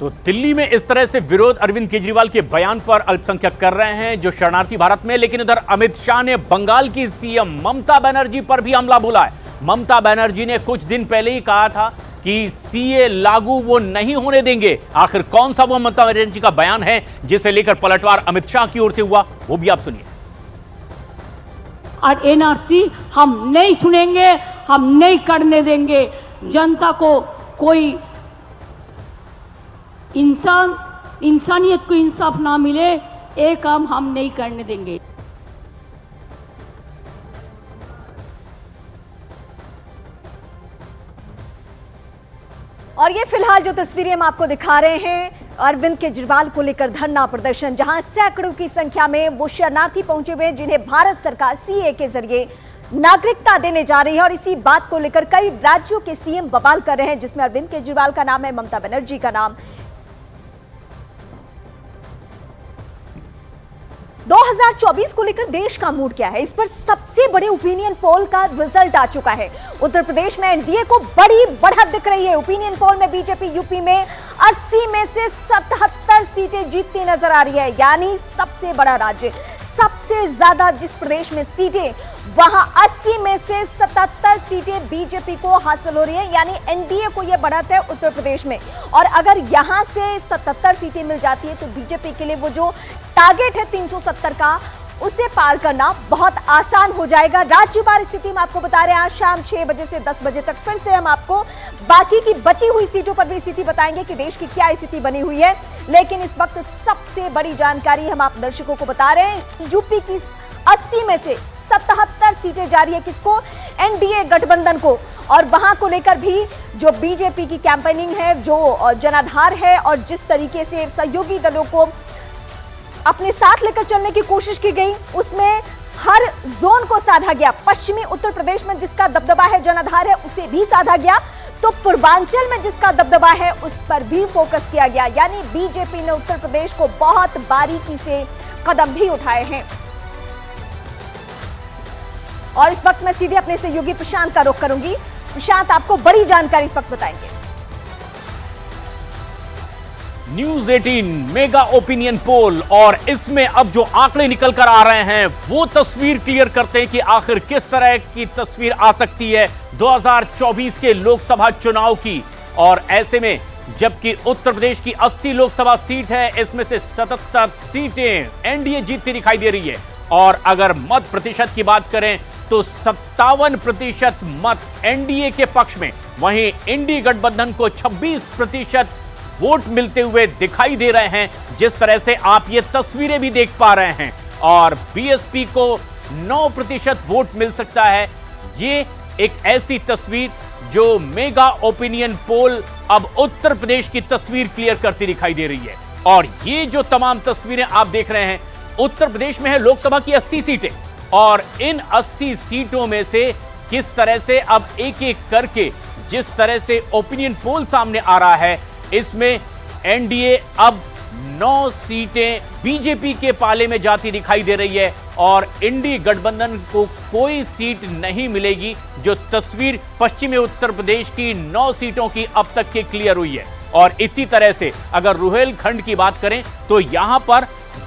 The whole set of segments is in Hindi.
तो दिल्ली में इस तरह से विरोध अरविंद केजरीवाल के बयान पर अल्पसंख्यक कर रहे हैं जो शरणार्थी भारत में, लेकिन इधर अमित शाह ने बंगाल की सीएम ममता बनर्जी पर भी हमला बोला है। ममता बनर्जी ने कुछ दिन पहले ही कहा था कि सीए लागू वो नहीं होने देंगे। आखिर कौन सा वो ममता बनर्जी का बयान है जिसे लेकर पलटवार अमित शाह की ओर से हुआ, वो भी आप सुनिए। और एनआरसी हम नहीं सुनेंगे, हम नहीं करने देंगे। जनता को कोई इंसानियत को इंसाफ ना मिले, ये काम हम नहीं करने देंगे। और ये फिलहाल जो तस्वीरें हम आपको दिखा रहे हैं अरविंद केजरीवाल को लेकर धरना प्रदर्शन, जहां सैकड़ों की संख्या में वो शरणार्थी पहुंचे हुए हैं जिन्हें भारत सरकार सीए के जरिए नागरिकता देने जा रही है। और इसी बात को लेकर कई राज्यों के सीएम बवाल कर रहे हैं, जिसमें अरविंद केजरीवाल का नाम है, ममता बनर्जी का नाम। 2024 को लेकर देश का मूड क्या है, इस पर सबसे बड़े ओपिनियन पोल का रिजल्ट आ चुका है। उत्तर प्रदेश में एनडीए को बड़ी बढ़त दिख रही है। ओपिनियन पोल में बीजेपी यूपी में 80 में से 77 सीटें जीतती नजर आ रही है, यानी सबसे बड़ा राज्य, सबसे ज्यादा जिस प्रदेश में सीटें, वहां 80 में से 77 सीटें बीजेपी को हासिल हो रही है, यानी एनडीए को यह बढ़त है उत्तर प्रदेश में। और अगर यहां से 77 सीटें मिल जाती है तो बीजेपी के लिए वो जो टारगेट है 370 का, उसे पार करना बहुत आसान हो जाएगा। राज्यवार स्थिति में आपको बता रहे हैं, आज शाम 6 बजे से 10 बजे तक फिर से हम आपको बाकी की बची हुई सीटों पर भी स्थिति बताएंगे कि देश की क्या स्थिति बनी हुई है। लेकिन इस वक्त सबसे बड़ी जानकारी हम आप दर्शकों को बता रहे हैं, यूपी की 80 में से 77 सीटें जा रही है किसको, एनडीए गठबंधन को। और वहां को लेकर भी जो बीजेपी की कैंपेनिंग है, जो जनाधार है और जिस तरीके से सहयोगी दलों को अपने साथ लेकर चलने की कोशिश की गई, उसमें हर जोन को साधा गया। पश्चिमी उत्तर प्रदेश में जिसका दबदबा है, जनाधार है, उसे भी साधा गया। तो पूर्वांचल में जिसका दबदबा है उस पर भी फोकस किया गया, यानी बीजेपी ने उत्तर प्रदेश को बहुत बारीकी से कदम भी उठाए हैं। और इस वक्त मैं सीधे अपने सहयोगी प्रशांत का रुख करूंगी। प्रशांत, आपको बड़ी जानकारी इस वक्त बताएंगे। न्यूज 18 मेगा ओपिनियन पोल, और इसमें अब जो आंकड़े निकल कर आ रहे हैं वो तस्वीर क्लियर करते हैं कि आखिर किस तरह की तस्वीर आ सकती है 2024 के लोकसभा चुनाव की। और ऐसे में जबकि उत्तर प्रदेश की 80 लोकसभा सीट है, इसमें से 77 सीटें एनडीए जीतती दिखाई दे रही है। और अगर मत प्रतिशत की बात करें तो 57% मत एनडीए के पक्ष में, वहीं इंडी गठबंधन को 26% वोट मिलते हुए दिखाई दे रहे हैं, जिस तरह से आप ये तस्वीरें भी देख पा रहे हैं। और बीएसपी को 9% वोट मिल सकता है। ये एक ऐसी तस्वीर जो मेगा ओपिनियन पोल अब उत्तर प्रदेश की तस्वीर क्लियर करती दिखाई दे रही है। और ये जो तमाम तस्वीरें आप देख रहे हैं, उत्तर प्रदेश में है लोकसभा की 80 सीटें, और इन 80 सीटों में से किस तरह से अब एक एक करके जिस तरह से ओपिनियन पोल सामने आ रहा है, इसमें एनडीए अब 9 सीटें बीजेपी के पाले में जाती दिखाई दे रही है, और इंडी गठबंधन को कोई सीट नहीं मिलेगी। जो तस्वीर पश्चिमी उत्तर प्रदेश की 9 सीटों की अब तक की क्लियर हुई है। और इसी तरह से अगर रुहेलखंड की बात करें तो यहां पर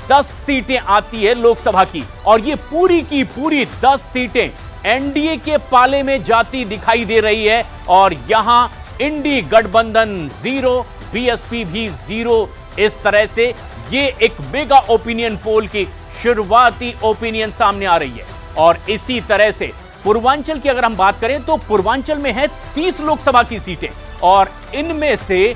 10 सीटें आती है लोकसभा की, और ये पूरी की पूरी 10 सीटें एनडीए के पाले में जाती दिखाई दे रही है। और यहां इंडी गठबंधन 0, बीएसपी भी 0। इस तरह से ये एक मेगा ओपिनियन पोल की शुरुआती ओपिनियन सामने आ रही है। और इसी तरह से पूर्वांचल की अगर हम बात करें तो पूर्वांचल में है 30 लोकसभा की सीटें, और इनमें से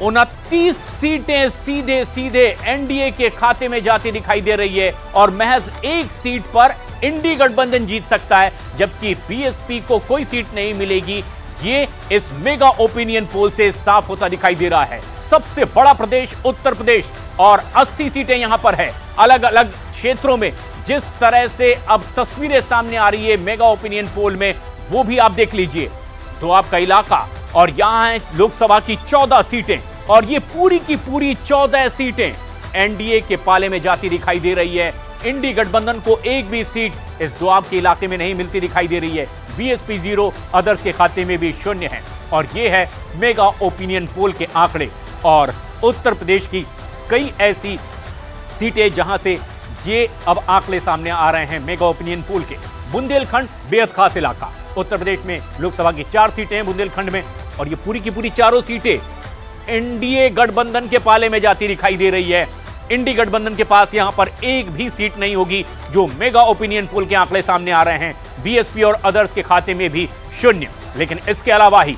29 सीटें सीधे सीधे एनडीए के खाते में जाती दिखाई दे रही है। और महज एक सीट पर इंडी गठबंधन जीत सकता है, जबकि बीएसपी को कोई सीट नहीं मिलेगी। ये इस मेगा ओपिनियन पोल से साफ होता दिखाई दे रहा है। सबसे बड़ा प्रदेश उत्तर प्रदेश, और 80 सीटें यहां पर है अलग अलग क्षेत्रों में। जिस तरह से अब तस्वीरें सामने आ रही है मेगा ओपिनियन पोल में, वो भी आप देख लीजिए। तो आपका इलाका, और यहां है लोकसभा की 14 सीटें, और ये पूरी की पूरी 14 सीटें एनडीए के पाले में जाती दिखाई दे रही है। इंडी गठबंधन को एक भी सीट इस दोआब के इलाके में नहीं मिलती दिखाई दे रही है। बीएसपी 0, अदर्स के खाते में भी 0 है। और ये है मेगा ओपिनियन पोल के आंकड़े। और उत्तर प्रदेश की कई ऐसी सीटें जहां से ये अब आंकड़े सामने आ रहे हैं मेगा ओपिनियन पोल के। बुंदेलखंड बेहद खास इलाका, उत्तर प्रदेश में लोकसभा की 4 सीटें हैं बुंदेलखंड में, और ये पूरी की पूरी चारों सीटें एनडीए गठबंधन के पाले में जाती दिखाई दे रही है। इंडी गठबंधन के पास यहां पर एक भी सीट नहीं होगी, जो मेगा ओपिनियन पोल के आंकड़े सामने आ रहे हैं। बीएसपी और अदर्स के खाते में भी 0। लेकिन इसके अलावा ही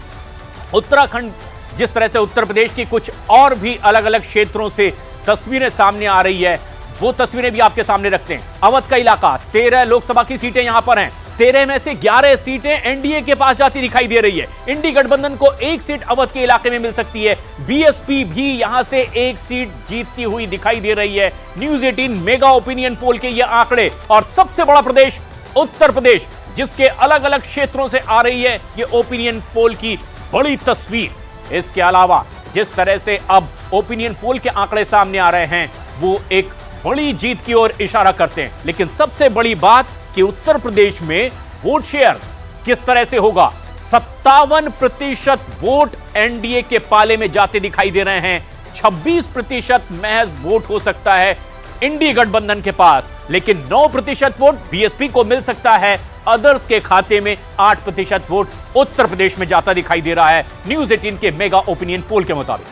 उत्तराखंड, जिस तरह से उत्तर प्रदेश की कुछ और भी अलग अलग क्षेत्रों से तस्वीरें सामने आ रही है, वो तस्वीरें भी आपके सामने रखते हैं। अवध का इलाका, 13 लोकसभा की सीटें यहां पर हैं, 13 में से 11 सीटें एनडीए के पास जाती दिखाई दे रही है। इंडी गठबंधन को 1 सीट अवध के इलाके में मिल सकती है। बीएसपी भी यहां से 1 सीट जीतती हुई दिखाई दे रही है। न्यूज 18 मेगा ओपिनियन पोल के ये आंकड़े, और सबसे बड़ा प्रदेश उत्तर प्रदेश, जिसके अलग अलग क्षेत्रों से आ रही है ये ओपिनियन पोल की बड़ी तस्वीर। इसके अलावा जिस तरह से अब ओपिनियन पोल के आंकड़े सामने आ रहे हैं, वो एक बड़ी जीत की ओर इशारा करते हैं। लेकिन सबसे बड़ी बात कि उत्तर प्रदेश में वोट शेयर किस तरह से होगा। 57% वोट एनडीए के पाले में जाते दिखाई दे रहे हैं। 26% महज वोट हो सकता है इंडी गठबंधन के पास, लेकिन 9% वोट बीएसपी को मिल सकता है। अदर्स के खाते में 8% वोट उत्तर प्रदेश में जाता दिखाई दे रहा है, न्यूज 18 के मेगा ओपिनियन पोल के मुताबिक।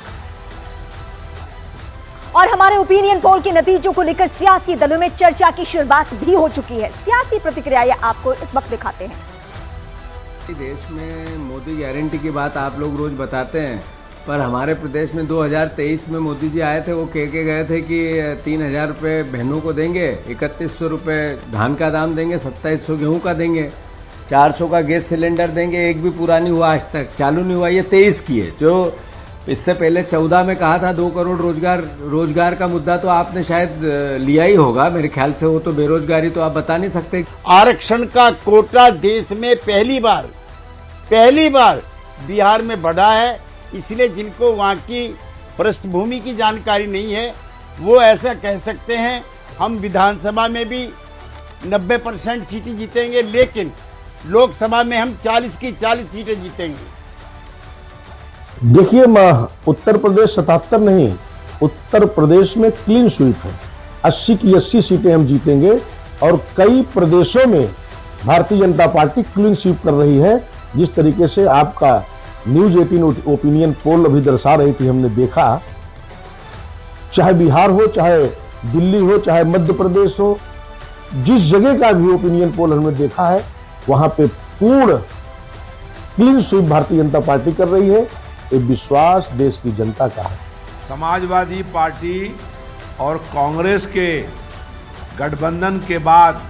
और हमारे ओपिनियन पोल के नतीजों को लेकर सियासी दलों में चर्चा की शुरुआत भी हो चुकी है। सियासी प्रतिक्रियाएं आपको इस वक्त दिखाते हैं। देश में मोदी गारंटी की बात आप लोग रोज बताते हैं, पर हमारे प्रदेश में 2023 में मोदी जी आए थे, वो कह के गए थे कि 3,000 रुपये बहनों को देंगे, 3100 रुपये धान का दाम देंगे, 2700 गेहूं का देंगे, 400 का गैस सिलेंडर देंगे। एक भी पूरा नहीं हुआ, आज तक चालू नहीं हुआ। ये 23 की है। जो इससे पहले 14 में कहा था 2 करोड़ रोजगार का मुद्दा तो आपने शायद लिया ही होगा मेरे ख्याल से। वो तो बेरोजगारी तो आप बता नहीं सकते। आरक्षण का कोटा देश में पहली बार बिहार में बढ़ा है, इसलिए जिनको वहाँ की पृष्ठभूमि की जानकारी नहीं है वो ऐसा कह सकते हैं हम विधानसभा में भी 90% सीटें जीतेंगे, लेकिन लोकसभा में हम 40 की 40 सीटें जीतेंगे। देखिए, उत्तर प्रदेश 77 नहीं, उत्तर प्रदेश में क्लीन स्वीप है। 80 की 80 सीटें हम जीतेंगे, और कई प्रदेशों में Bharatiya Janata party clean sweep कर रही है। जिस तरीके से आपका न्यूज 18 ओपिनियन पोल अभी दर्शा रही थी, हमने देखा, चाहे बिहार हो, चाहे दिल्ली हो, चाहे मध्य प्रदेश हो, जिस जगह का भी ओपिनियन पोल हमने देखा है, वहां पे पूर्ण clean sweep Bharatiya Janata party कर रही है। ये विश्वास देश की जनता का है। समाजवादी पार्टी और कांग्रेस के गठबंधन के बाद